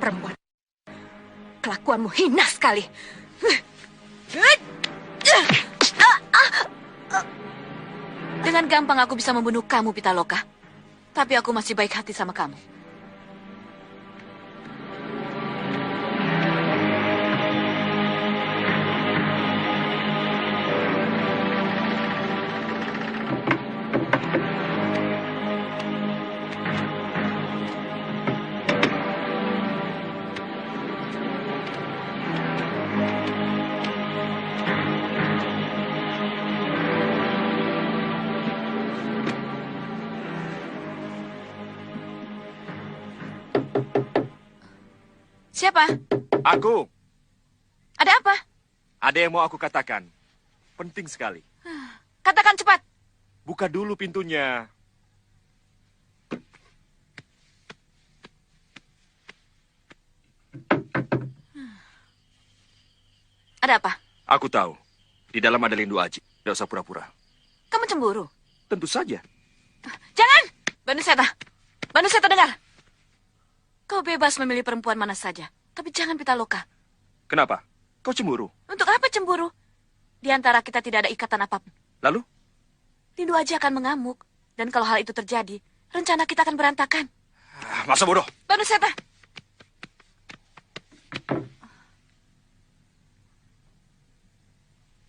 perempuan. Kelakuanmu hina sekali. Dengan gampang aku bisa membunuh kamu, Pitaloka. Tapi aku masih baik hati sama kamu. Siapa? Aku. Ada apa? Ada yang mau aku katakan. Penting sekali. Katakan cepat. Buka dulu pintunya. Ada apa? Aku tahu. Di dalam ada Lindu Aji. Tidak usah pura-pura. Kamu cemburu? Tentu saja. Jangan! Banuseta dengar. Kau bebas memilih perempuan mana saja. Tapi jangan Pitaloka. Kenapa? Kau cemburu? Untuk apa cemburu? Di antara kita tidak ada ikatan apapun. Lalu? Lindu Aji akan mengamuk. Dan kalau hal itu terjadi, rencana kita akan berantakan. Masa bodoh? Banuseta!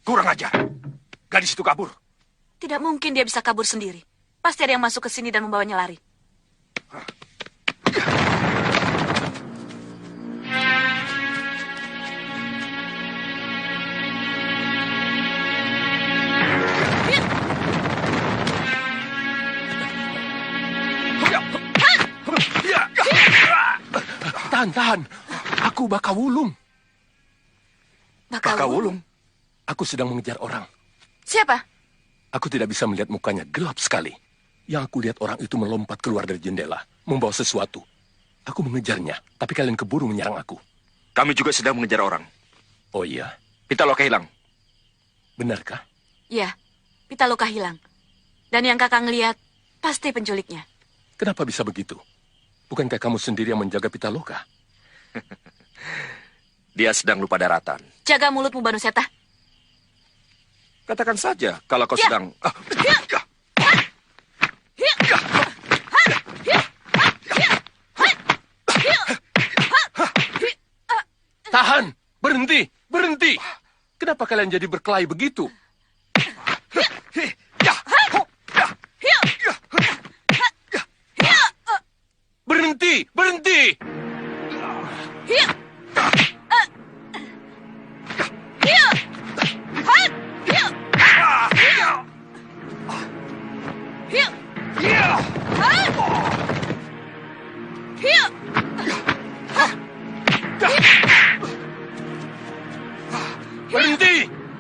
Kurang ajar. Gadis itu kabur. Tidak mungkin dia bisa kabur sendiri. Pasti ada yang masuk ke sini dan membawanya lari. Tahan. Aku Bakawulung. Bakawulung? Aku sedang mengejar orang. Siapa? Aku tidak bisa melihat mukanya, gelap sekali. Yang aku lihat orang itu melompat keluar dari jendela, membawa sesuatu. Aku mengejarnya, tapi kalian keburu menyerang aku. Kami juga sedang mengejar orang. Oh iya? Pitaloka hilang. Benarkah? Ya, Pitaloka hilang. Dan yang kakak ngelihat, pasti penculiknya. Kenapa bisa begitu? Bukankah kamu sendiri yang menjaga Pitaloka? Dia sedang lupa daratan. Jaga mulutmu, Banuseta. Katakan saja kalau kau sedang... Tahan! Berhenti! Kenapa kalian jadi berkelahi begitu? Berhenti! Berhenti!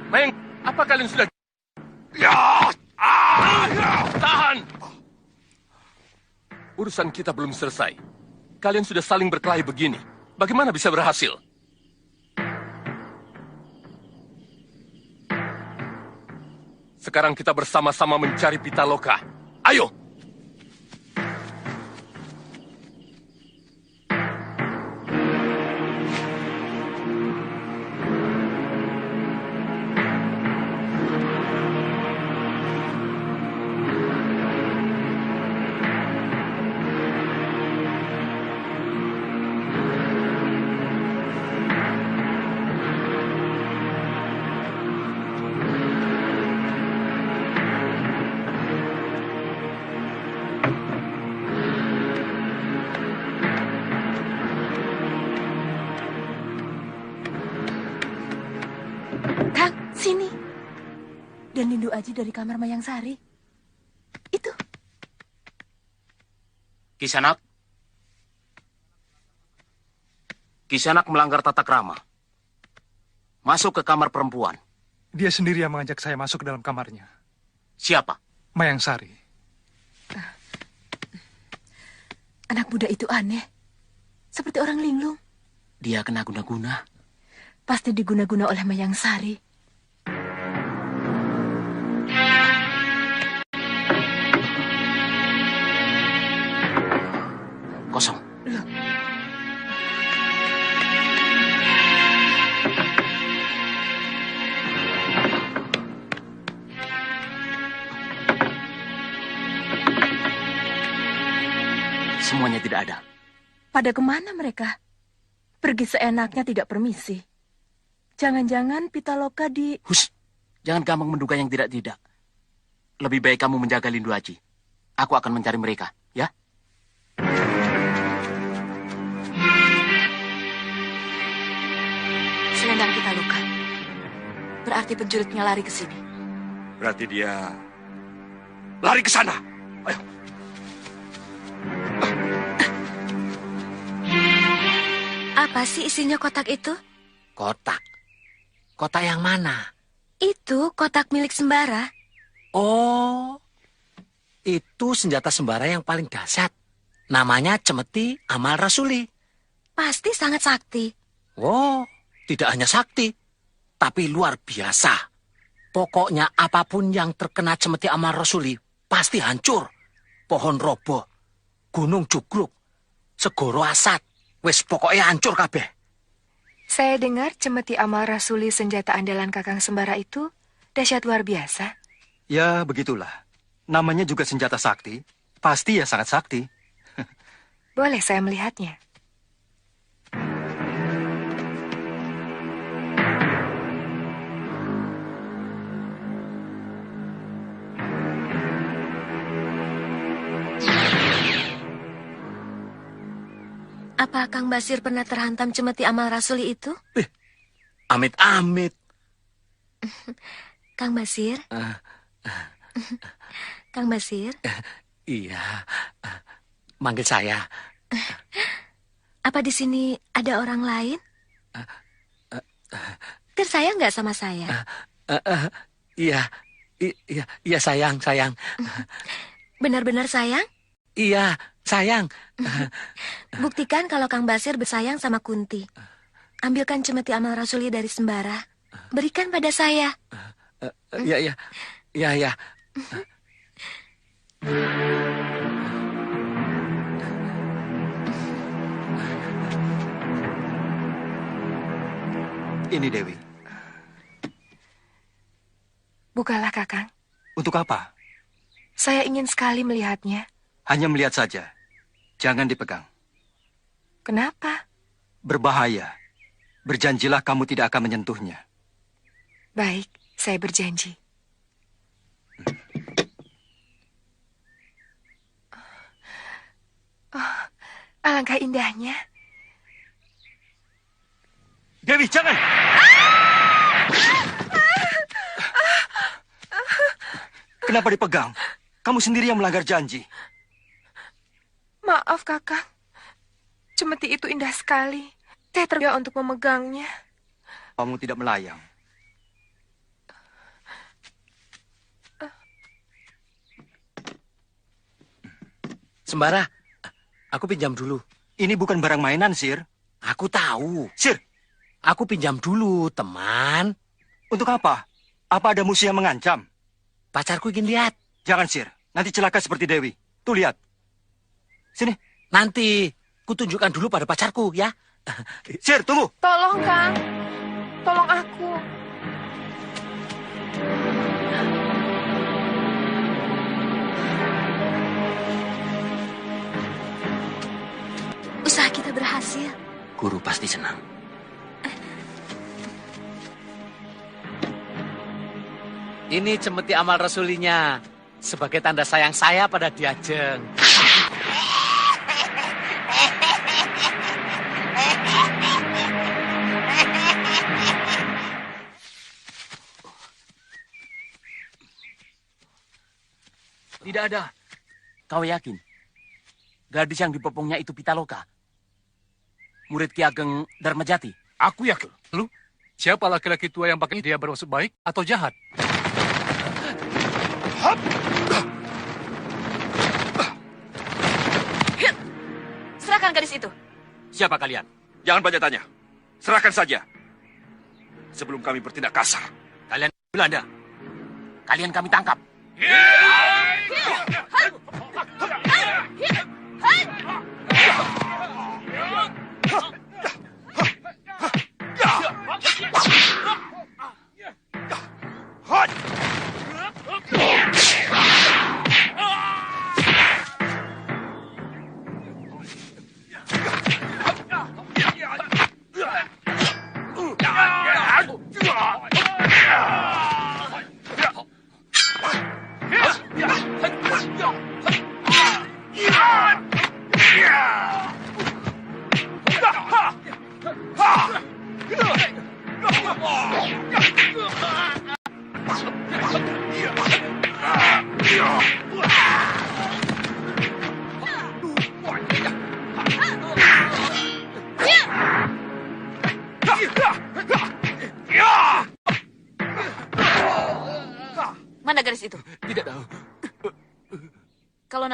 Meng, apa kalian sudah... Tahan! Urusan kita belum selesai. Kalian sudah saling berkelahi begini. Bagaimana bisa berhasil? Sekarang kita bersama-sama mencari Pitaloka. Ayo! Sini. Dan Lindu Aji dari kamar Mayang Sari. Itu. Kisanak melanggar tata krama. Masuk ke kamar perempuan. Dia sendiri yang mengajak saya masuk ke dalam kamarnya. Siapa? Mayang Sari. Anak muda itu aneh. Seperti orang linglung. Dia kena guna-guna. Pasti diguna-guna oleh Mayang Sari. Kosong. Loh. Semuanya tidak ada. Pada kemana mereka? Pergi seenaknya tidak permisi. Jangan-jangan Pitaloka di... Hus, jangan gampang menduga yang tidak-tidak. Lebih baik kamu menjaga Lindu Aji. Aku akan mencari mereka, ya? Selendang Pitaloka. Berarti penculiknya lari ke sini. Berarti dia lari ke sana. Ayo. Apa sih isinya kotak itu? Kotak? Kotak yang mana? Itu kotak milik Sembara. Oh, itu senjata Sembara yang paling dahsyat. Namanya Cemeti Amal Rasuli. Pasti sangat sakti. Oh, tidak hanya sakti, tapi luar biasa. Pokoknya apapun yang terkena Cemeti Amal Rasuli pasti hancur. Pohon roboh, gunung jugruk, segoro asat. Wes pokoknya hancur kabeh. Saya dengar Cemeti Amal Rasuli senjata andalan Kakang Sembara itu dahsyat luar biasa. Ya, begitulah. Namanya juga senjata sakti. Pasti ya sangat sakti. Boleh saya melihatnya? Apa Kang Basir pernah terhantam Cemeti Amal Rasuli itu? Amit-amit. Kang Basir? Kang Basir? Iya, manggil saya. Apa di sini ada orang lain? Tersayang nggak sama saya? Iya, iya sayang. Benar-benar sayang? Iya, sayang. Buktikan kalau Kang Basir bersayang sama Kunti. Ambilkan Cemeti Amal Rasuli dari Sembara. Berikan pada saya. Iya. Ini Dewi. Bukalah, Kakang. Untuk apa? Saya ingin sekali melihatnya. Hanya melihat saja. Jangan dipegang. Kenapa? Berbahaya. Berjanjilah kamu tidak akan menyentuhnya. Baik, saya berjanji. Oh, alangkah indahnya. Dewi, jangan! Kenapa dipegang? Kamu sendiri yang melanggar janji. Maaf, Kakang. Cemeti itu indah sekali. Saya terbiasa untuk memegangnya. Kamu tidak melayang. Sembara, aku pinjam dulu. Ini bukan barang mainan, Sir. Aku tahu. Sir, Aku pinjam dulu, teman. untuk apa? Apa ada musuh yang mengancam? Pacarku ingin lihat. Jangan, Sir. Nanti celaka seperti Dewi. Tuh, lihat. Sini. Nanti, kutunjukkan dulu pada pacarku, ya. Sir, tunggu. Tolong, Kang. Tolong aku. Usaha kita berhasil. Guru pasti senang. Ini Cemeti Amal Rasulinya. Sebagai tanda sayang saya pada Diajeng. Tidak ada. Kau yakin? Gadis yang dipepungnya itu Pitaloka? Murid Ki Ageng Darmajati? Aku yakin. Lalu, siapa laki-laki tua yang pakai dia bermaksud baik atau jahat? Serahkan gadis itu. Siapa kalian? Jangan banyak tanya. Serahkan saja. Sebelum kami bertindak kasar. Kalian Belanda. Kalian kami tangkap.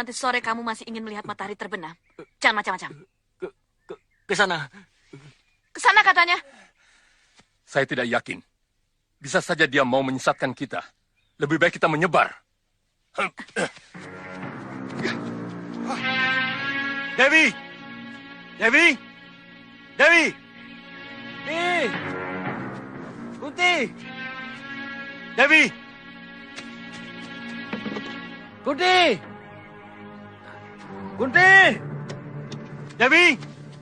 nanti sore kamu masih ingin melihat matahari terbenam, jangan macam-macam. Ke sana. Ke sana katanya. Saya tidak yakin. Bisa saja dia mau menyesatkan kita. Lebih baik kita menyebar. Dewi! Dewi! Dewi! Kunti! Dewi! Kunti! Kunti! Dewi!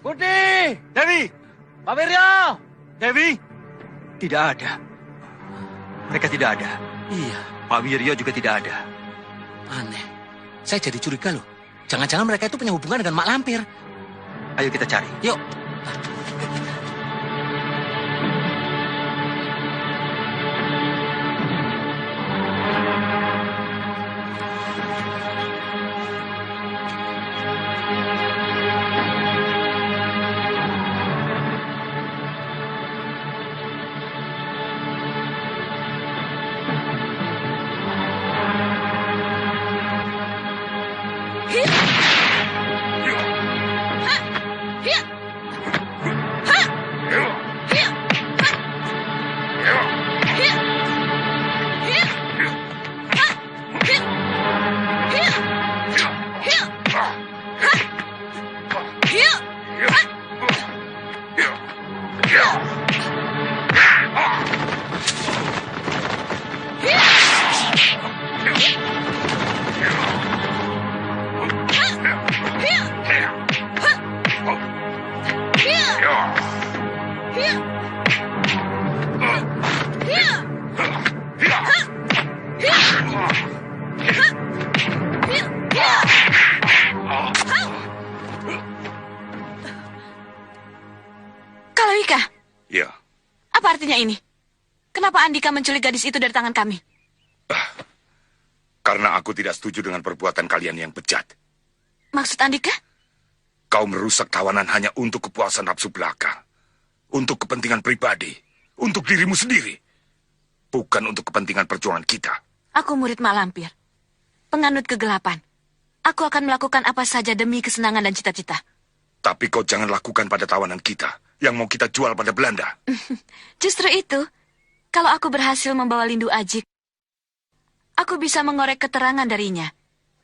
Kunti! Dewi! Pak Wiryo! Dewi! Tidak ada. Mereka tidak ada. Iya, Pak Wiryo juga tidak ada. aneh. Saya jadi curiga loh. Jangan-jangan mereka itu punya hubungan dengan Mak Lampir. Ayo kita cari. Yuk. Kalawika, Ya, apa artinya ini? Kenapa Andika menculik gadis itu dari tangan kami? karena aku tidak setuju dengan perbuatan kalian yang bejat. Maksud Andika? Kau merusak tawanan hanya untuk kepuasan nafsu belaka. Untuk kepentingan pribadi. Untuk dirimu sendiri. Bukan untuk kepentingan perjuangan kita. Aku murid Mak Lampir. Penganut kegelapan. Aku akan melakukan apa saja demi kesenangan dan cita-cita. Tapi kau jangan lakukan pada tawanan kita. Yang mau kita jual pada Belanda. Justru itu, kalau aku berhasil membawa Lindu Aji, aku bisa mengorek keterangan darinya.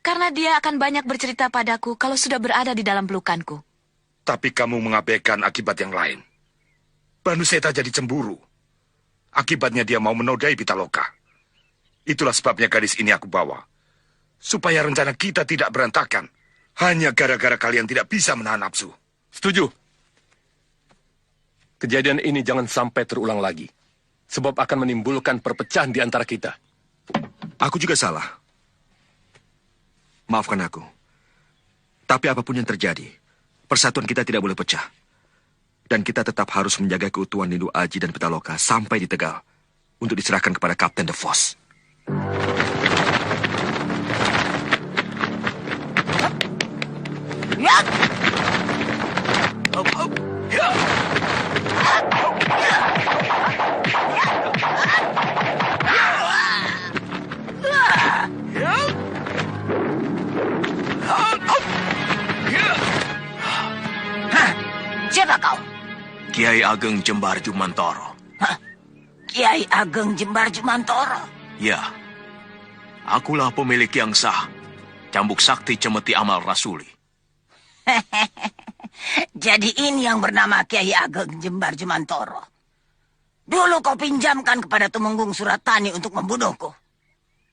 Karena dia akan banyak bercerita padaku kalau sudah berada di dalam pelukanku. Tapi kamu mengabaikan akibat yang lain. Banuseta jadi cemburu. Akibatnya dia mau menodai Pitaloka. Itulah sebabnya gadis ini aku bawa. Supaya rencana kita tidak berantakan. Hanya gara-gara kalian tidak bisa menahan nafsu. Setuju. Kejadian ini jangan sampai terulang lagi. Sebab akan menimbulkan perpecahan di antara kita. Aku juga salah. Maafkan aku. Tapi apapun yang terjadi, persatuan kita tidak boleh pecah. Dan kita tetap harus menjaga keutuhan Lindu Aji dan Pitaloka sampai di Tegal. Untuk diserahkan kepada Kapten De Vos. Siapa kau? Kiai Ageng Jembar Jumantoro. Hah? Kiai Ageng Jembar Jumantoro? Ya, akulah pemilik yang sah. Cambuk Sakti Cemeti Amal Rasuli. Jadi ini yang bernama Kiai Ageng Jembar Jumantoro. Dulu kau pinjamkan kepada Tumenggung Suratani untuk membunuhku.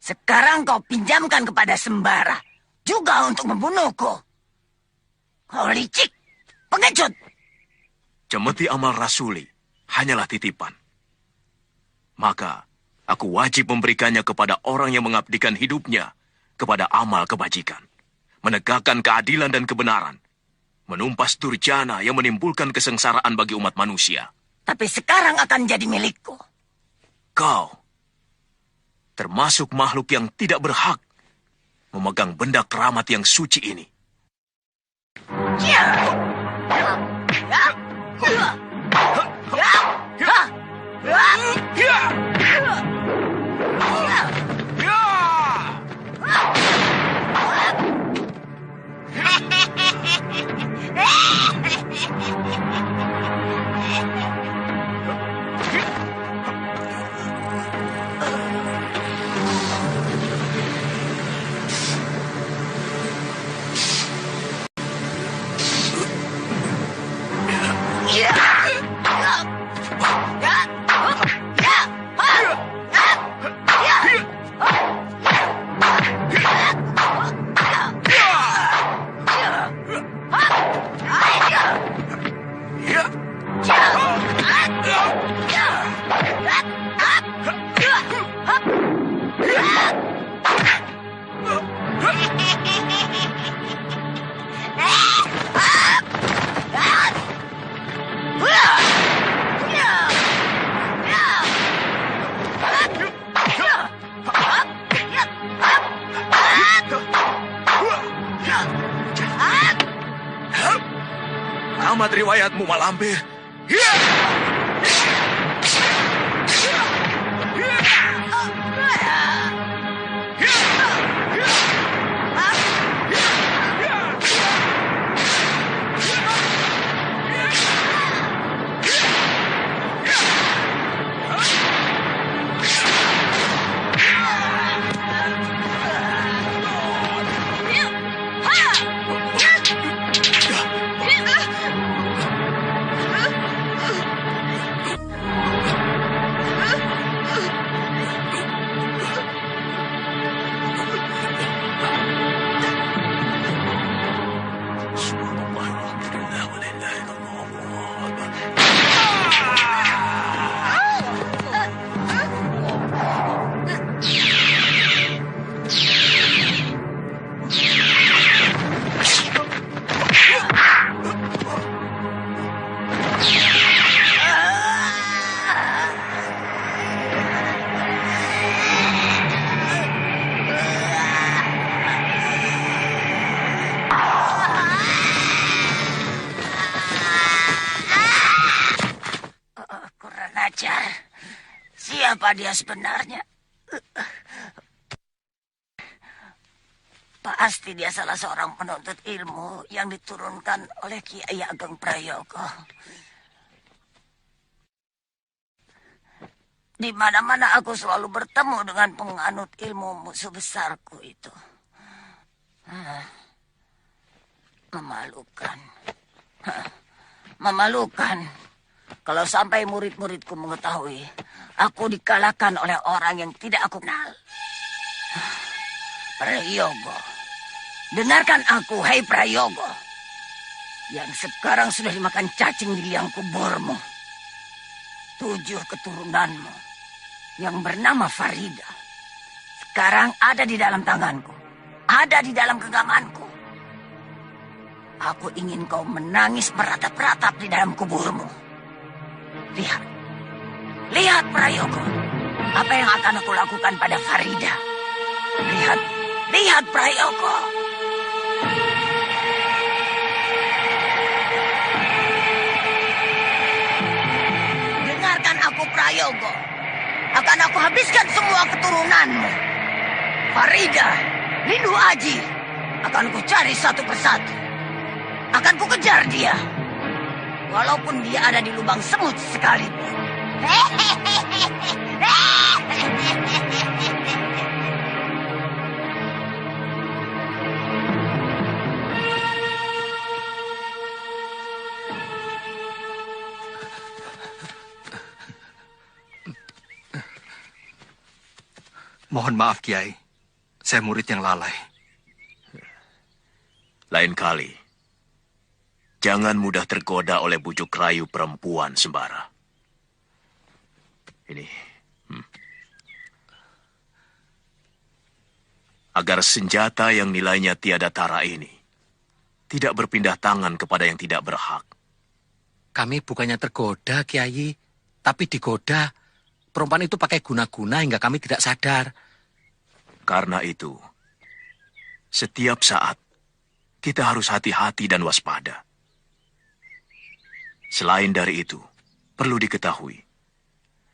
Sekarang kau pinjamkan kepada Sembara juga untuk membunuhku. Kau licik, pengecut. Cemeti Amal Rasuli hanyalah titipan. Maka aku wajib memberikannya kepada orang yang mengabdikan hidupnya kepada amal kebajikan, menegakkan keadilan dan kebenaran, menumpas durjana yang menimbulkan kesengsaraan bagi umat manusia. Tapi sekarang akan jadi milikku. Kau termasuk makhluk yang tidak berhak memegang benda keramat yang suci ini. Tamat riwayatmu, Malampir. Siapa dia sebenarnya? Pasti dia salah seorang penuntut ilmu yang diturunkan oleh Kiai Ageng Prayogo. Di mana-mana aku selalu bertemu dengan penganut ilmu musuh besarku itu. Memalukan. Memalukan. Kalau sampai murid-muridku mengetahui aku dikalahkan oleh orang yang tidak aku kenal. Prayogo. Dengarkan aku, hai Prayogo. Yang sekarang sudah dimakan cacing di liang kuburmu. 7 keturunanmu yang bernama Farida sekarang ada di dalam tanganku. Ada di dalam genggamanku. Aku ingin kau menangis meratap-ratap di dalam kuburmu. Lihat. Lihat, Prayogo. Apa yang akan aku lakukan pada Farida. Lihat. Lihat, Prayogo. Dengarkan aku, Prayogo. Akan aku habiskan semua keturunanmu. Farida, Lindu Aji. Akan ku cari satu persatu. Akan ku kejar dia. Walaupun dia ada di lubang semut sekalipun. Mohon maaf, Kiai. Saya murid yang lalai. Lain kali, jangan mudah tergoda oleh bujuk rayu perempuan sembara. Ini. Agar senjata yang nilainya tiada tara ini tidak berpindah tangan kepada yang tidak berhak. Kami bukannya tergoda, Kiai, tapi digoda. Perempuan itu pakai guna-guna hingga kami tidak sadar. Karena itu, setiap saat kita harus hati-hati dan waspada. Selain dari itu, perlu diketahui,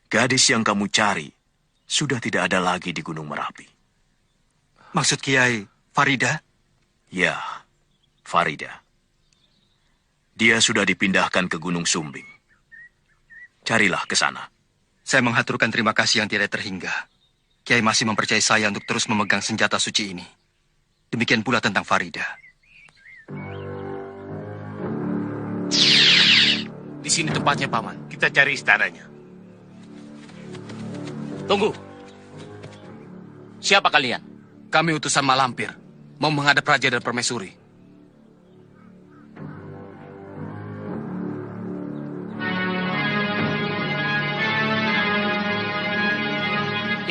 gadis yang kamu cari sudah tidak ada lagi di Gunung Merapi. Maksud Kiai, Farida? Ya, Farida. Dia sudah dipindahkan ke Gunung Sumbing. Carilah ke sana. Saya menghaturkan terima kasih yang tidak terhingga. Kiai masih mempercayai saya untuk terus memegang senjata suci ini. Demikian pula tentang Farida. Di sini tempatnya, Paman. Kita cari istananya. Tunggu. Siapa kalian? Kami utusan Malampir, mau menghadap Raja dan Permaisuri.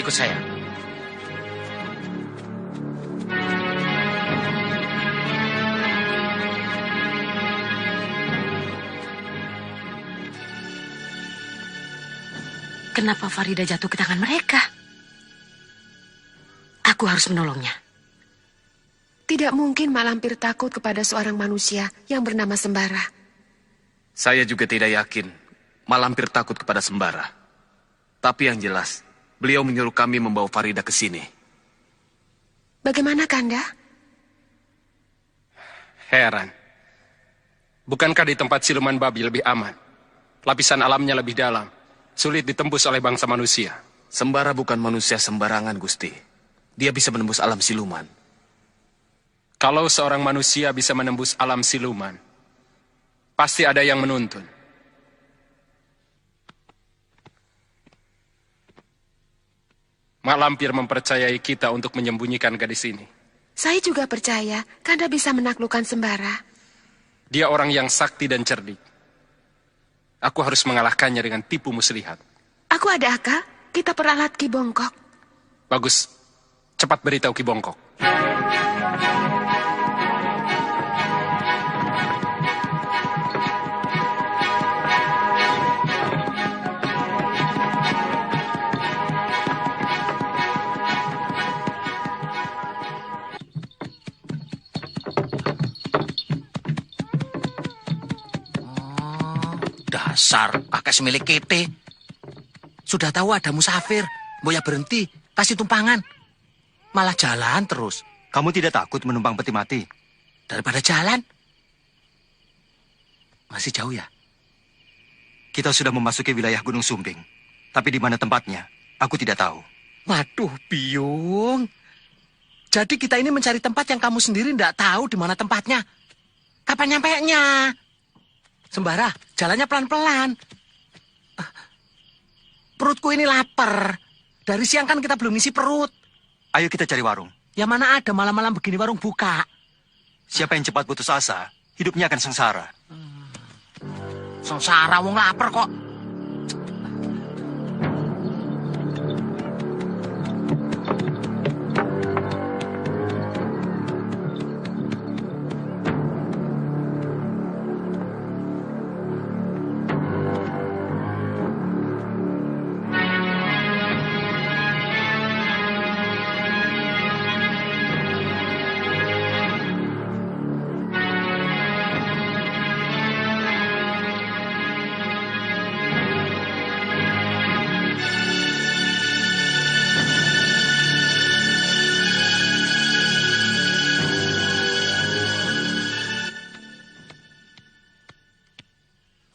Ikut saya. Kenapa Farida jatuh ke tangan mereka? Aku harus menolongnya. Tidak mungkin Malampir takut kepada seorang manusia yang bernama Sembara. Saya juga tidak yakin Malampir takut kepada Sembara. Tapi yang jelas, beliau menyuruh kami membawa Farida ke sini. Bagaimana, Kanda? Heran. Bukankah di tempat siluman babi lebih aman? Lapisan alamnya lebih dalam. Sulit ditembus oleh bangsa manusia. Sembara bukan manusia sembarangan, Gusti. Dia bisa menembus alam siluman. Kalau seorang manusia bisa menembus alam siluman, pasti ada yang menuntun. Mak Lampir mempercayai kita untuk menyembunyikan gadis ini. Saya juga percaya Kanda bisa menaklukkan Sembara. Dia orang yang sakti dan cerdik. Aku harus mengalahkannya dengan tipu muslihat. Aku ada akal, kita peralat Ki Bongkok. Bagus, cepat beritahu Ki Bongkok. Dasar, pakai semilik kete. Sudah tahu ada musafir, boya berhenti, kasih tumpangan. Malah jalan terus. Kamu tidak takut menumpang peti mati? Daripada jalan. Masih jauh ya? Kita sudah memasuki wilayah Gunung Sumbing. Tapi di mana tempatnya, aku tidak tahu. Waduh, Biung. Jadi kita ini mencari tempat yang kamu sendiri tidak tahu di mana tempatnya. Kapan nyampenya? Sembara, jalannya pelan-pelan. Perutku ini lapar. Dari siang kan kita belum ngisi perut. Ayo kita cari warung. Ya mana ada malam-malam begini warung buka. Siapa yang cepat putus asa, hidupnya akan sengsara. Sengsara, wong lapar kok.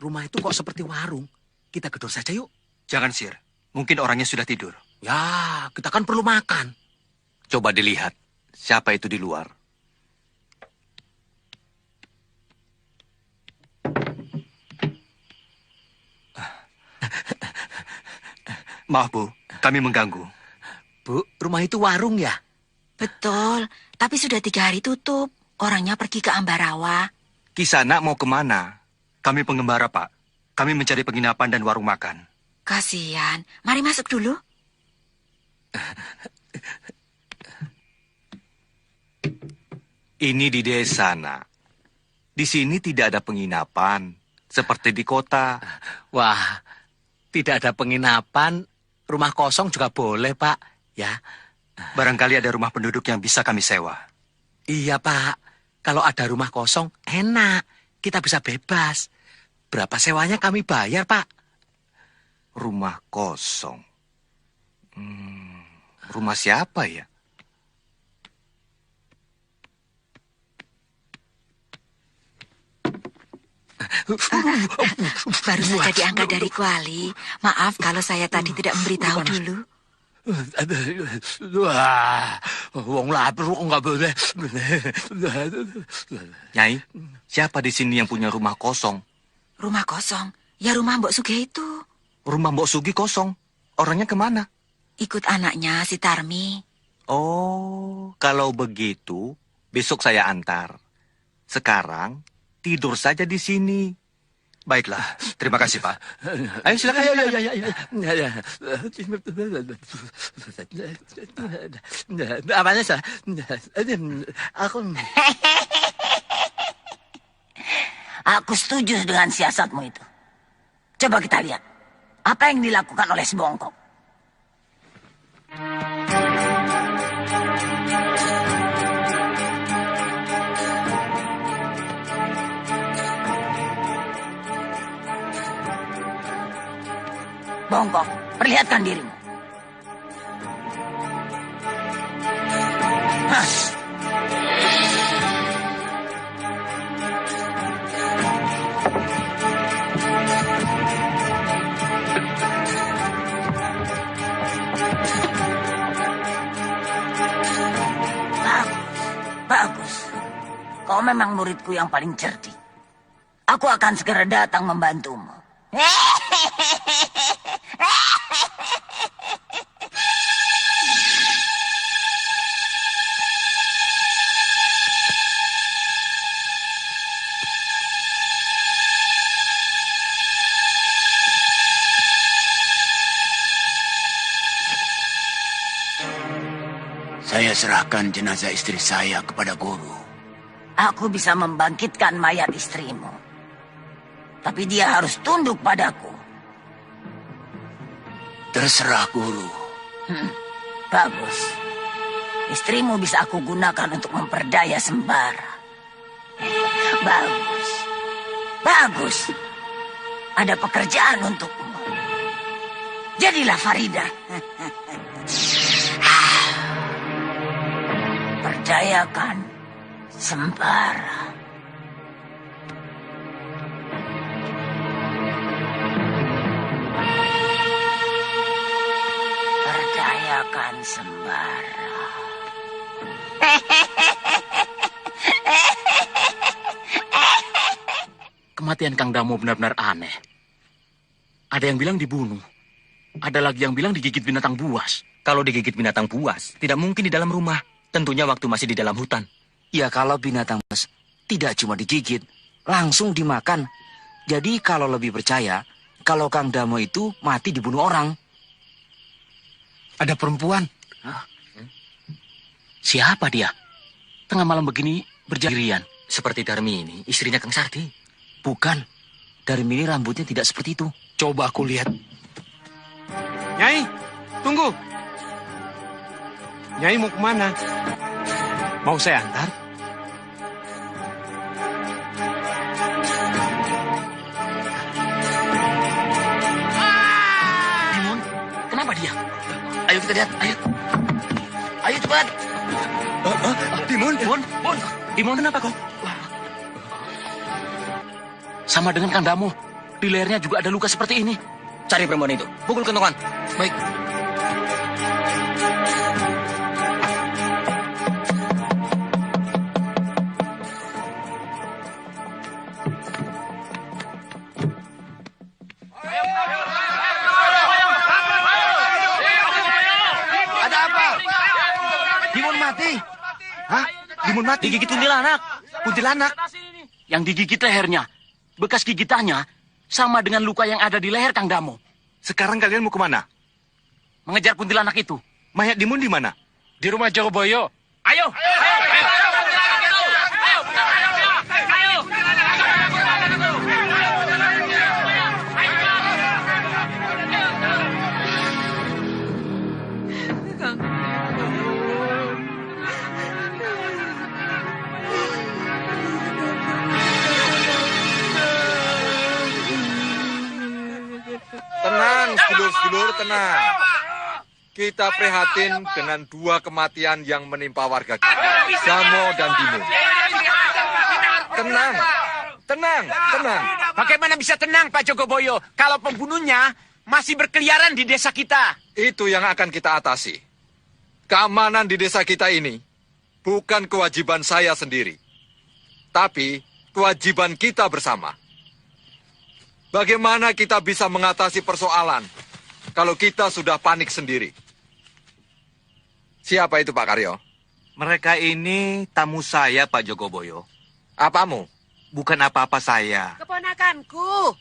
Rumah itu kok seperti warung. Kita gedor saja yuk. Jangan, Sir. Mungkin orangnya sudah tidur. Ya, kita kan perlu makan. Coba dilihat. Siapa itu di luar? Maaf, Bu. Kami mengganggu. Bu, rumah itu warung ya? Betul, tapi sudah 3 hari tutup. Orangnya pergi ke Ambarawa. Kisana mau kemana? Kami pengembara, Pak. Kami mencari penginapan dan warung makan. Kasihan. Mari masuk dulu. Ini di desa, Nak. Di sini tidak ada penginapan, seperti di kota. Wah, tidak ada penginapan, rumah kosong juga boleh, Pak. Ya. Barangkali ada rumah penduduk yang bisa kami sewa. Iya, Pak. Kalau ada rumah kosong, enak. Kita bisa bebas. Berapa sewanya kami bayar, Pak? Rumah kosong. Rumah siapa ya? Baru saja diangkat dari kuali. Maaf kalau saya tadi tidak memberitahu dulu. Wah, wong lapar kok nggak boleh. Nyai, siapa di sini yang punya rumah kosong? Rumah kosong? Ya rumah Mbok Sugih itu. Rumah Mbok Sugi kosong. Orangnya kemana? Ikut anaknya si Tarmi. Oh, kalau begitu, besok saya antar. Sekarang, tidur saja di sini. Baiklah, terima kasih, Pak. Ayo, silakan. Apanya, Sah? Aku... Aku setuju dengan siasatmu itu. Coba kita lihat. Apa yang dilakukan oleh si bongkok? Bongkok, perlihatkan dirimu. Hah. Bagus. Kau memang muridku yang paling cerdik. Aku akan segera datang membantumu. Saya serahkan jenazah istri saya kepada guru. Aku bisa membangkitkan mayat istrimu. Tapi dia harus tunduk padaku. Terserah guru. Bagus. Istrimu bisa aku gunakan untuk memperdaya Sembara. Bagus. Bagus. Ada pekerjaan untukmu. Jadilah Farida. Perdayakan Sembara. Perdayakan Sembara. Kematian Kang Damo benar-benar aneh. Ada yang bilang dibunuh. Ada lagi yang bilang digigit binatang buas. Kalau digigit binatang buas, tidak mungkin di dalam rumah. Tentunya waktu masih di dalam hutan. Ya kalau binatang buas tidak cuma digigit, langsung dimakan. Jadi kalau lebih percaya, kalau Kang Damo itu mati dibunuh orang. Ada perempuan. Siapa dia? Tengah malam begini berjarian. Seperti Darmi ini, istrinya Kang Sardi. Bukan. Darmi ini rambutnya tidak seperti itu. Coba aku lihat. Nyai, tunggu. Nyai mau kemana? Mau saya antar? Timun, kenapa dia? Ayo kita lihat, ayo. Ayo cepat. Timun, Timun kenapa kok? Sama dengan Kang Damo. Di lehernya juga ada luka seperti ini. Cari perempuan itu, pukul kentongan. Baik. Ada apa? Timun mati. Hah? Timun mati? Digigit kuntilanak. Kuntilanak? Yang digigit lehernya. Bekas gigitannya sama dengan luka yang ada di leher Kang Damo. Sekarang kalian mau kemana? Mengejar kuntilanak itu. Mayat Dimun di mana? Di rumah Jogoboyo. Ayo! Tenang, sedulur-sedulur, tenang. Kita prihatin dengan dua kematian yang menimpa warga kita, Damo dan Dimun. Tenang, tenang, tenang. Bagaimana bisa tenang, Pak Jogoboyo, kalau pembunuhnya masih berkeliaran di desa kita? Itu yang akan kita atasi. Keamanan di desa kita ini bukan kewajiban saya sendiri, tapi kewajiban kita bersama. Bagaimana kita bisa mengatasi persoalan kalau kita sudah panik sendiri? Siapa itu, Pak Karyo? Mereka ini tamu saya, Pak Jogoboyo. Apamu? Bukan apa-apa saya. Keponakanku.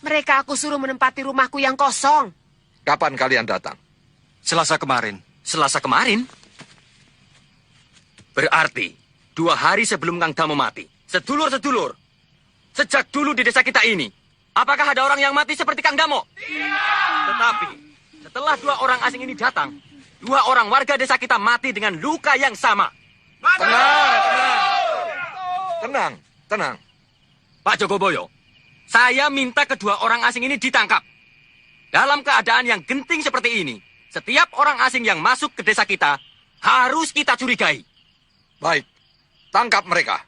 Mereka aku suruh menempati rumahku yang kosong. Kapan kalian datang? Selasa kemarin. Selasa kemarin? Berarti 2 hari sebelum Kang Damo mati. Sedulur-sedulur, sejak dulu di desa kita ini, apakah ada orang yang mati seperti Kang Damo? Tidak. Tetapi setelah 2 orang asing ini datang, 2 orang warga desa kita mati dengan luka yang sama. Tenang. Pak Jogoboyo, saya minta kedua orang asing ini ditangkap. Dalam keadaan yang genting seperti ini, setiap orang asing yang masuk ke desa kita harus kita curigai. Baik, tangkap mereka.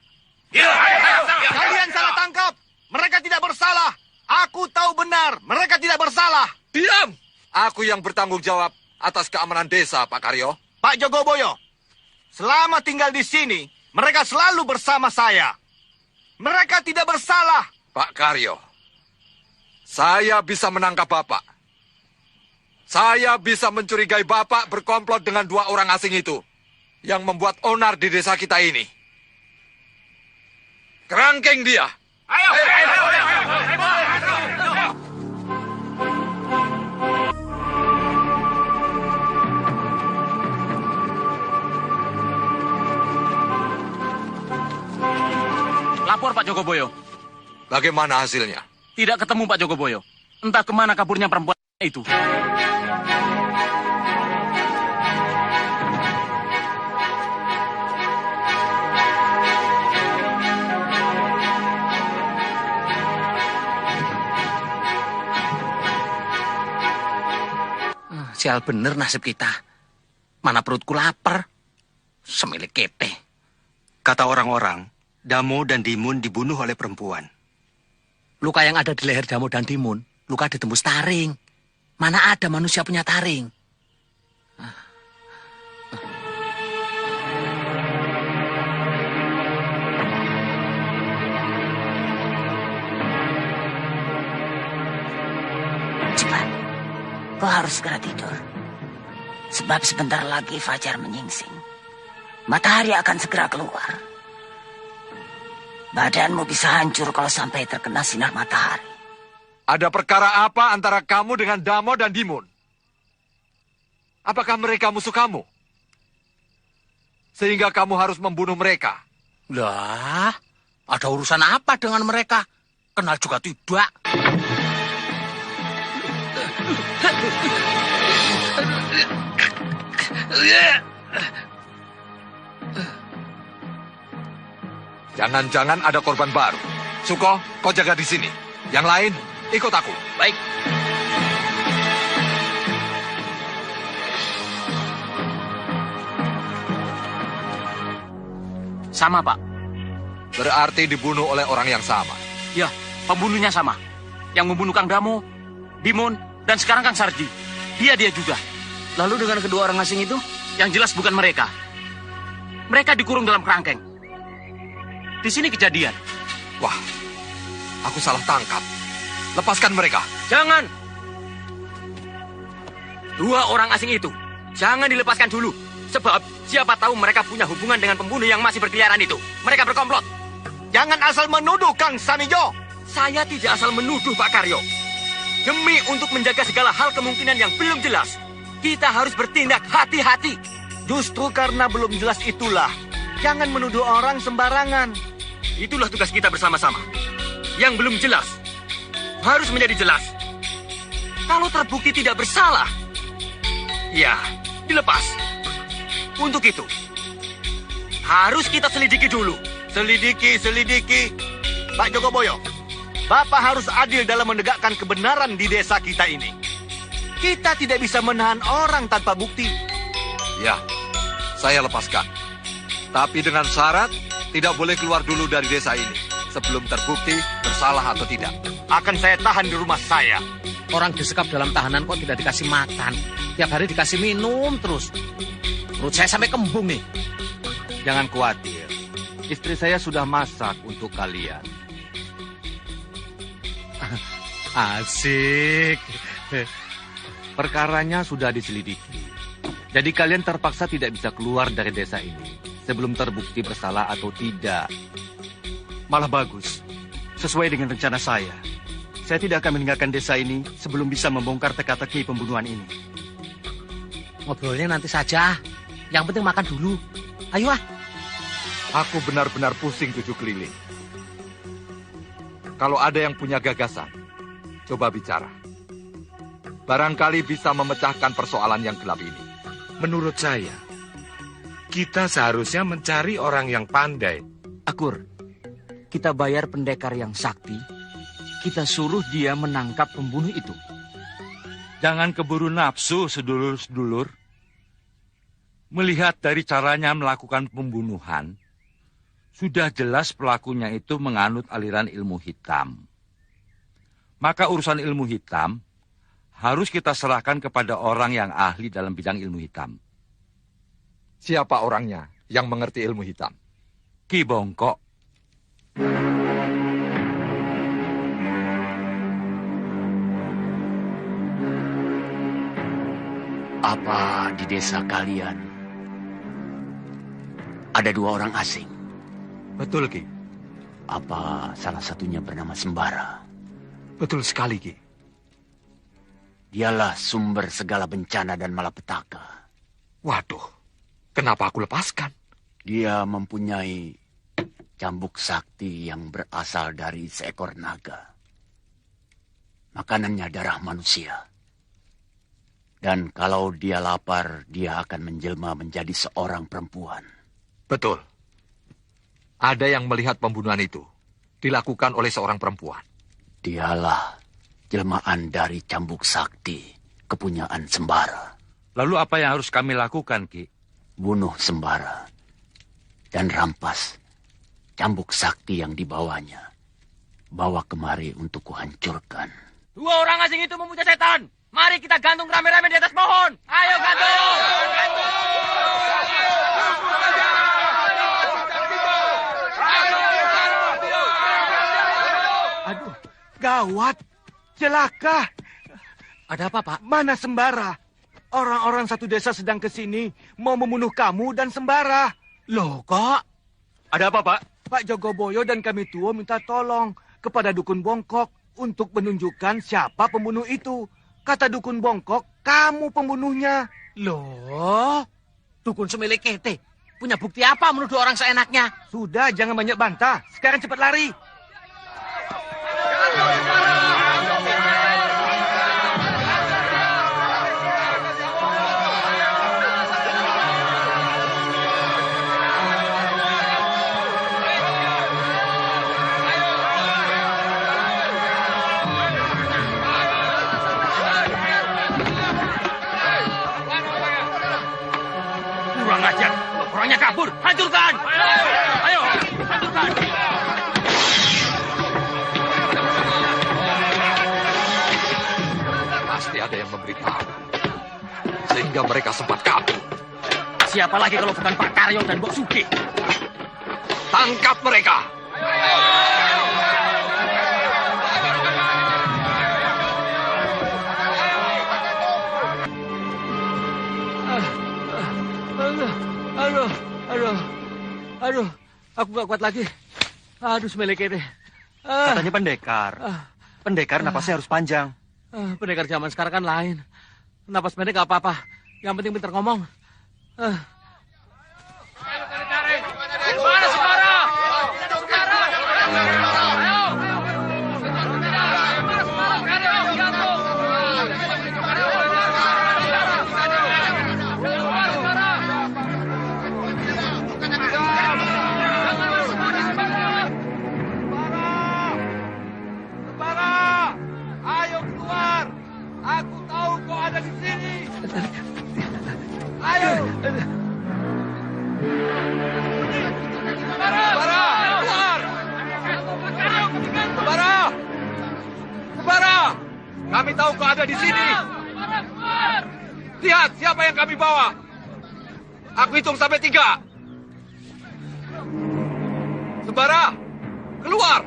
Kalian salah tangkap. Mereka tidak bersalah. Aku tahu benar, mereka tidak bersalah. Diam! Aku yang bertanggung jawab atas keamanan desa, Pak Karyo. Pak Jogoboyo, selama tinggal di sini, mereka selalu bersama saya. Mereka tidak bersalah. Pak Karyo, saya bisa menangkap Bapak. Saya bisa mencurigai Bapak berkomplot dengan 2 orang asing itu yang membuat onar di desa kita ini. Kerangkeng dia. Ayo. Lapor Pak Jogoboyo. Bagaimana hasilnya? Tidak ketemu Pak Jogoboyo. Entah kemana kaburnya perempuan itu. Sial bener nasib kita. Mana perutku lapar. Semilik kete. Kata orang-orang, Damo dan Dimun dibunuh oleh perempuan. Luka yang ada di leher Damo dan Dimun, luka ditembus taring. Mana ada manusia punya taring? Cepat, kau harus segera tidur. Sebab sebentar lagi fajar menyingsing. Matahari akan segera keluar. Badanmu bisa hancur kalau sampai terkena sinar matahari. Ada perkara apa antara kamu dengan Damo dan Dimun? Apakah mereka musuh kamu? Sehingga kamu harus membunuh mereka. Lah, ada urusan apa dengan mereka? Kenal juga tidak. Jangan-jangan ada korban baru. Suko, kau jaga di sini. Yang lain, ikut aku. Baik. Sama, Pak. Berarti dibunuh oleh orang yang sama. Ya, pembunuhnya sama. Yang membunuh Kang Damo, Dimun, dan sekarang Kang Sarji. Dia juga. Lalu dengan kedua orang asing itu? Yang jelas bukan mereka. Mereka dikurung dalam kerangkeng. Di sini kejadian. Wah, aku salah tangkap. Lepaskan mereka. Jangan. 2 orang asing itu, jangan dilepaskan dulu. Sebab siapa tahu mereka punya hubungan dengan pembunuh yang masih berkeliaran itu. Mereka berkomplot. Jangan asal menuduh, Kang Samijo. Saya tidak asal menuduh, Pak Karyo. Demi untuk menjaga segala hal kemungkinan yang belum jelas, kita harus bertindak hati-hati. Justru karena belum jelas itulah, jangan menuduh orang sembarangan. Itulah tugas kita bersama-sama. Yang belum jelas, harus menjadi jelas. Kalau terbukti tidak bersalah, ya, dilepas. Untuk itu, harus kita selidiki dulu. Selidiki. Pak Jogoboyo, Bapak harus adil dalam menegakkan kebenaran di desa kita ini. Kita tidak bisa menahan orang tanpa bukti. Ya, saya lepaskan. Tapi dengan syarat, tidak boleh keluar dulu dari desa ini sebelum terbukti bersalah atau tidak. Akan saya tahan di rumah saya. Orang disekap dalam tahanan kok tidak dikasih makan. Tiap hari dikasih minum terus. Perut saya sampai kembung nih. Jangan khawatir. Istri saya sudah masak untuk kalian. Asik. Perkaranya sudah diselidiki. Jadi kalian terpaksa tidak bisa keluar dari desa ini sebelum terbukti bersalah atau tidak. Malah bagus. Sesuai dengan rencana saya. Saya tidak akan meninggalkan desa ini sebelum bisa membongkar teka-teki pembunuhan ini. Ngobrolnya nanti saja. Yang penting makan dulu. Ayo ah. Aku benar-benar pusing 7 keliling. Kalau ada yang punya gagasan, coba bicara. Barangkali bisa memecahkan persoalan yang gelap ini. Menurut saya, kita seharusnya mencari orang yang pandai. Akur, kita bayar pendekar yang sakti, kita suruh dia menangkap pembunuh itu. Jangan keburu nafsu, sedulur-sedulur. Melihat dari caranya melakukan pembunuhan, sudah jelas pelakunya itu menganut aliran ilmu hitam. Maka urusan ilmu hitam harus kita serahkan kepada orang yang ahli dalam bidang ilmu hitam. Siapa orangnya yang mengerti ilmu hitam? Ki Bongkok. Apa di desa kalian ada 2 orang asing? Betul, Ki. Apa salah satunya bernama Sembara? Betul sekali, Ki. Dialah sumber segala bencana dan malapetaka. Waduh, kenapa aku lepaskan? Dia mempunyai cambuk sakti yang berasal dari seekor naga. Makanannya darah manusia. Dan kalau dia lapar, dia akan menjelma menjadi seorang perempuan. Betul. Ada yang melihat pembunuhan itu dilakukan oleh seorang perempuan. Dialah jelmaan dari cambuk sakti kepunyaan Sembara. Lalu apa yang harus kami lakukan, Ki? Bunuh Sembara dan rampas cambuk sakti yang dibawanya. Bawa kemari untuk kuhancurkan. 2 orang asing itu memuja setan. Mari kita gantung rame-rame di atas pohon. Ayo gantung! Aduh, gawat. Celaka. Ada apa, Pak? Mana Sembara? Orang-orang satu desa sedang ke sini mau membunuh kamu dan Sembara. Loh, kok? Ada apa, Pak? Pak Jogoboyo dan kami tua minta tolong kepada Dukun Bongkok untuk menunjukkan siapa pembunuh itu. Kata Dukun Bongkok, kamu pembunuhnya. Loh, Dukun Semilik Kete punya bukti apa menuduh orang seenaknya? Sudah, jangan banyak bantah. Sekarang cepat lari. Kurang ajar. Orangnya kabur. Hancurkan! Ayo, hancurkan! Pasti ada yang memberitahu. Sehingga mereka sempat kabur. Siapa lagi kalau bukan Pak Karyo dan Mbok Sugi? Tangkap mereka! Aduh, aku gak kuat lagi. Aduh, Semilik Kete. Katanya pendekar. Pendekar napasnya harus panjang. Pendekar zaman sekarang kan lain. Napas pendek gak apa-apa. Yang penting pintar ngomong. Mana Sembara? Ayo keluar! Aku tahu kau ada di sini! Ayo! Sembara! Keluar! Sembara! Sembara! Kami tahu kau ada di sini! Lihat siapa yang kami bawa! Aku hitung sampai 3. Sembara! Keluar!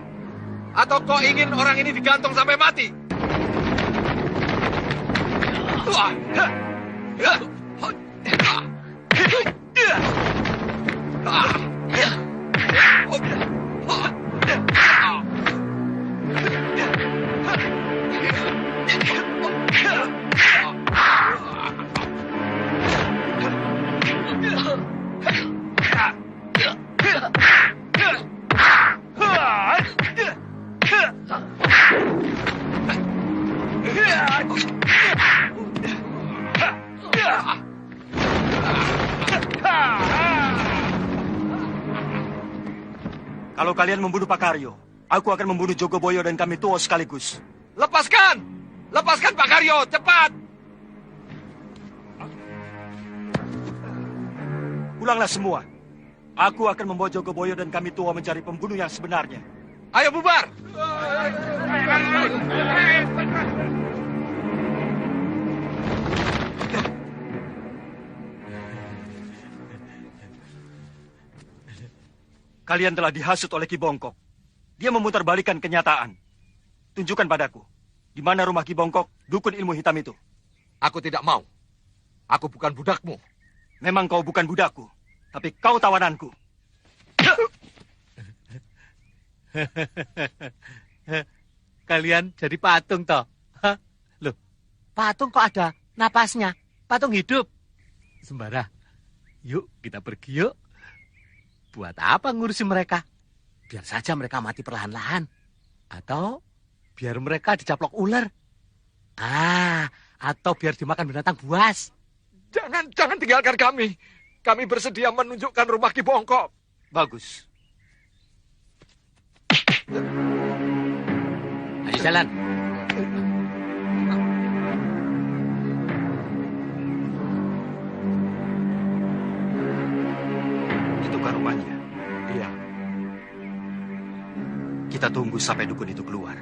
Atau kau ingin orang ini digantung sampai mati? Kalau kalian membunuh Pak Karyo, aku akan membunuh Jogoboyo dan kami tua sekaligus. Lepaskan! Lepaskan Pak Karyo, cepat! Pulanglah semua. Aku akan membawa Jogoboyo dan kami tua mencari pembunuh yang sebenarnya. Ayo bubar! Kalian telah dihasut oleh Ki Bongkok. Dia memutarbalikkan kenyataan. Tunjukkan padaku, di mana rumah Ki Bongkok, dukun ilmu hitam itu. Aku tidak mau. Aku bukan budakmu. Memang kau bukan budakku, tapi kau tawananku. Kalian jadi patung toh? Hah? Loh, patung kok ada napasnya? Patung hidup. Sembara, yuk kita pergi yuk. Buat apa ngurusin mereka? Biar saja mereka mati perlahan-lahan. Atau biar mereka dicaplok ular. Atau biar dimakan binatang buas. Jangan tinggalkan kami. Kami bersedia menunjukkan rumah Ki Bongkok. Bagus. Ayo jalan. Itu kan rumahnya. Iya. Kita tunggu sampai dukun itu keluar.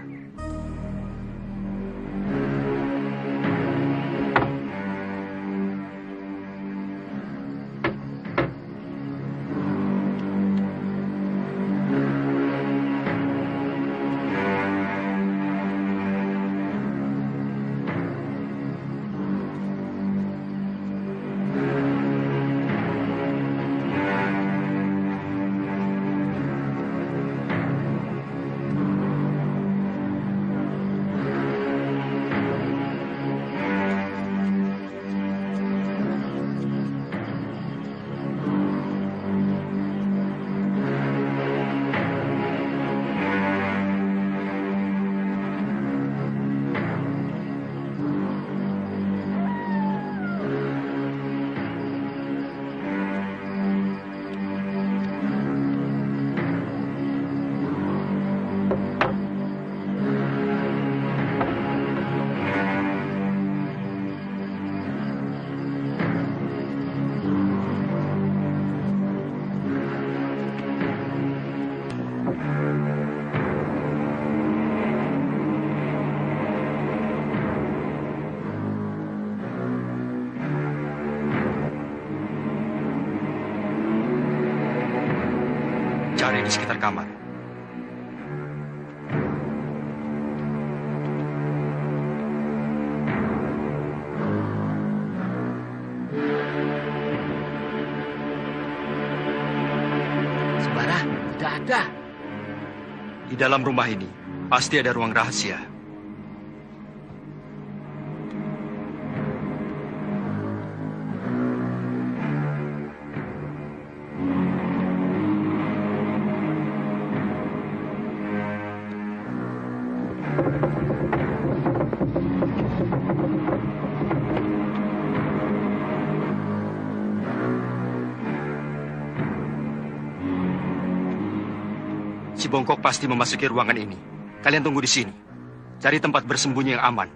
Cari di sekitar kamar. Sembara, tidak ada. Di dalam rumah ini, pasti ada ruang rahasia. Si Bongkok pasti memasuki ruangan ini. Kalian tunggu di sini. Cari tempat bersembunyi yang aman.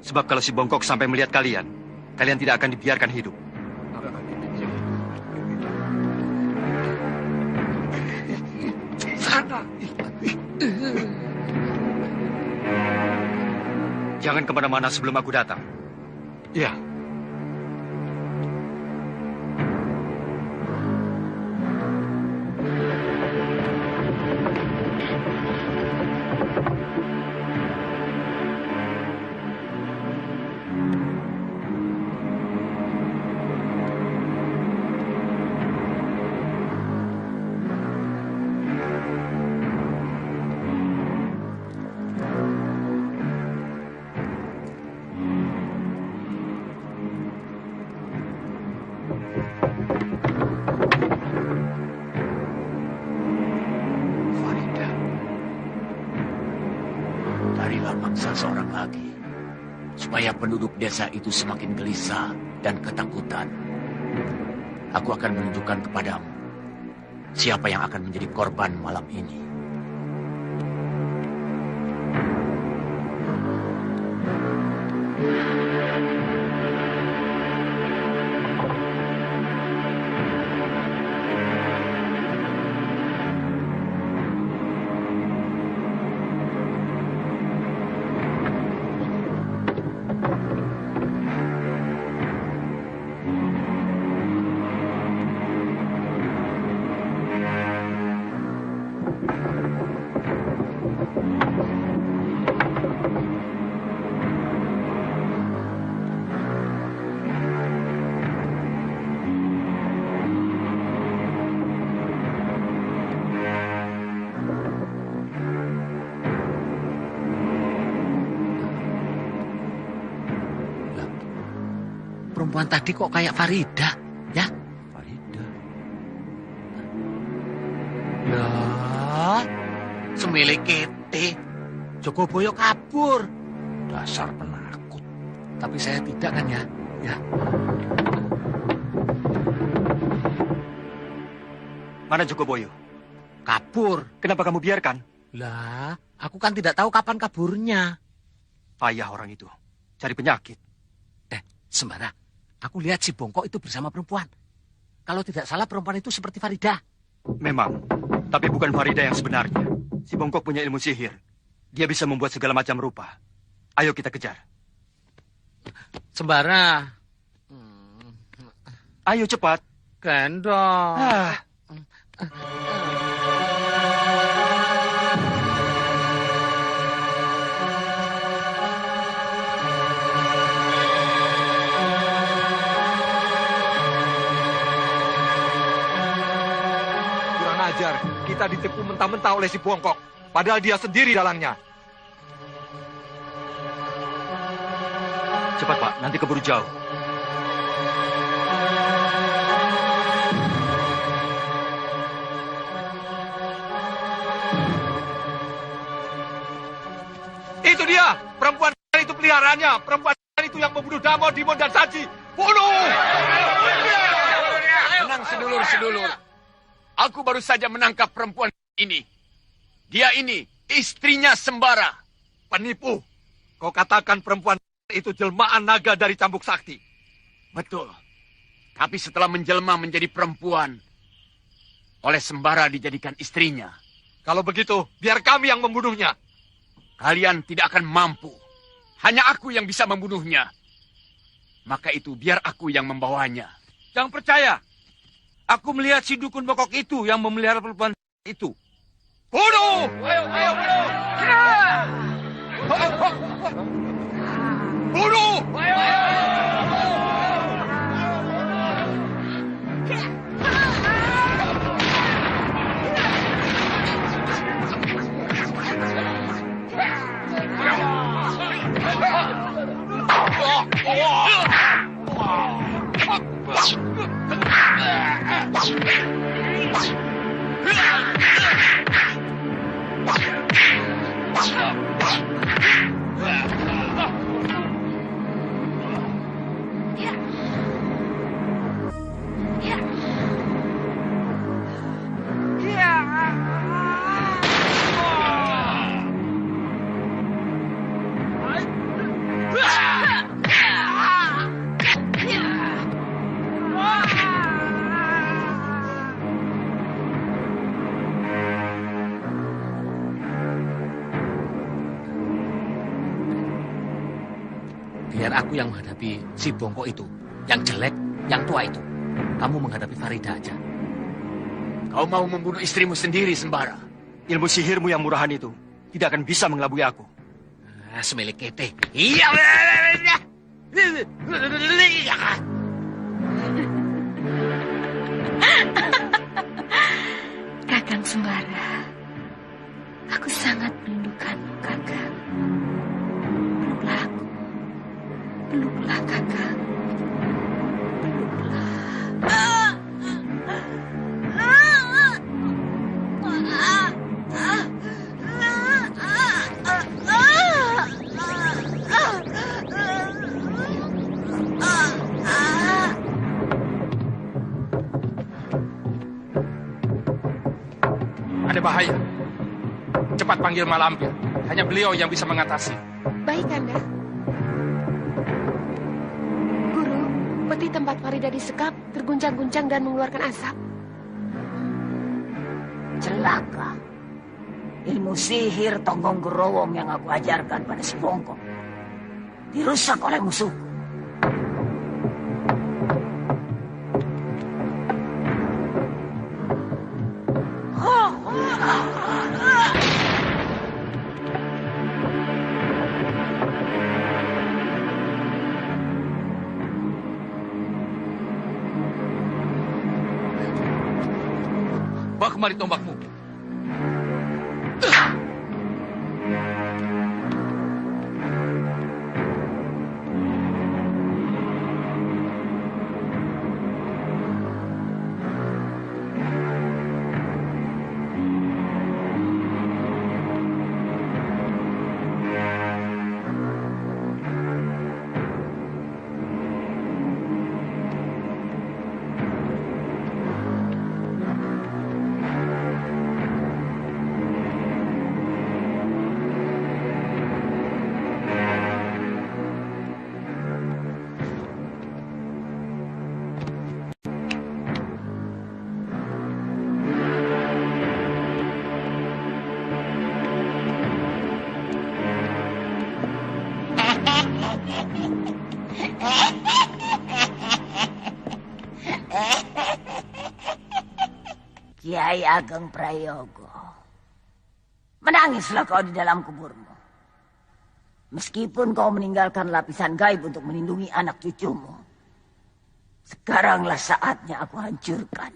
Sebab kalau si Bongkok sampai melihat kalian, kalian tidak akan dibiarkan hidup. Sana. Jangan kemana-mana sebelum aku datang. Ya. Ambillah mangsa seorang lagi, supaya penduduk desa itu semakin gelisah dan ketakutan. Aku akan menunjukkan kepadamu siapa yang akan menjadi korban malam ini. Perempuan tadi kok kayak Farida, ya? Farida? Lah, semilik kete. Jogoboyo kabur. Dasar penakut. Tapi saya tidak kan ya? Ya. Mana Jogoboyo? Kabur. Kenapa kamu biarkan? Lah, aku kan tidak tahu kapan kaburnya. Payah orang itu. Cari penyakit. Sembara, aku lihat si Bongkok itu bersama perempuan. Kalau tidak salah perempuan itu seperti Farida. Memang, tapi bukan Farida yang sebenarnya. Si Bongkok punya ilmu sihir. Dia bisa membuat segala macam rupa. Ayo kita kejar. Sembara. Ayo cepat. Gendong. Ajar, kita ditipu mentah-mentah oleh si Bongkok. Padahal dia sendiri dalangnya. Cepat Pak, nanti keburu jauh. Itu dia, perempuan itu peliharaannya. Perempuan itu yang membunuh Damo, Dimon, dan Saji. Bunuh! Tenang sedulur-sedulur. Aku baru saja menangkap perempuan ini. Dia ini istrinya Sembara. Penipu. Kau katakan perempuan itu jelmaan naga dari Cambuk Sakti. Betul. Tapi setelah menjelma menjadi perempuan, oleh Sembara dijadikan istrinya. Kalau begitu, biar kami yang membunuhnya. Kalian tidak akan mampu. Hanya aku yang bisa membunuhnya. Maka itu biar aku yang membawanya. Jangan percaya. Aku melihat si dukun Bongkok itu yang memelihara perempuan itu. Bunuh! Ayo, bunuh! Bunuh! Biar aku yang menghadapi si Bongkok itu. Yang jelek, yang tua itu. Kamu menghadapi Farida aja. Kau mau membunuh istrimu sendiri, Sembara. Ilmu sihirmu yang murahan itu tidak akan bisa mengelabui aku. Semilik kete. Iya. Kakang Sembara, aku sangat merindukanmu, Kakang. Peluklah aku. Peluklah Kakang. Peluklah. bahaya. Cepat panggil Malampir. Hanya beliau yang bisa mengatasi. Baik, Kanda. Guru, peti tempat Farida disekap terguncang-guncang dan mengeluarkan asap. Celaka. Ilmu sihir Tonggong Gerowong yang aku ajarkan pada si Bongkok dirusak oleh musuhku. Bawa kemari tombakmu. Kiai Ageng Prayogo, menangislah kau di dalam kuburmu. Meskipun kau meninggalkan lapisan gaib untuk melindungi anak cucumu, sekaranglah saatnya aku hancurkan.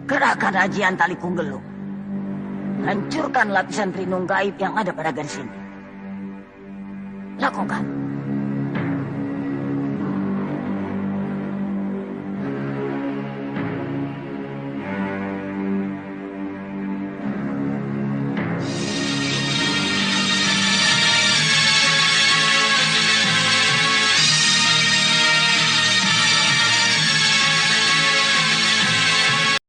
Kerahkan ajian tali kunggelung. Hancurkan lapisan trinung gaib yang ada pada garis ini. Lakukan.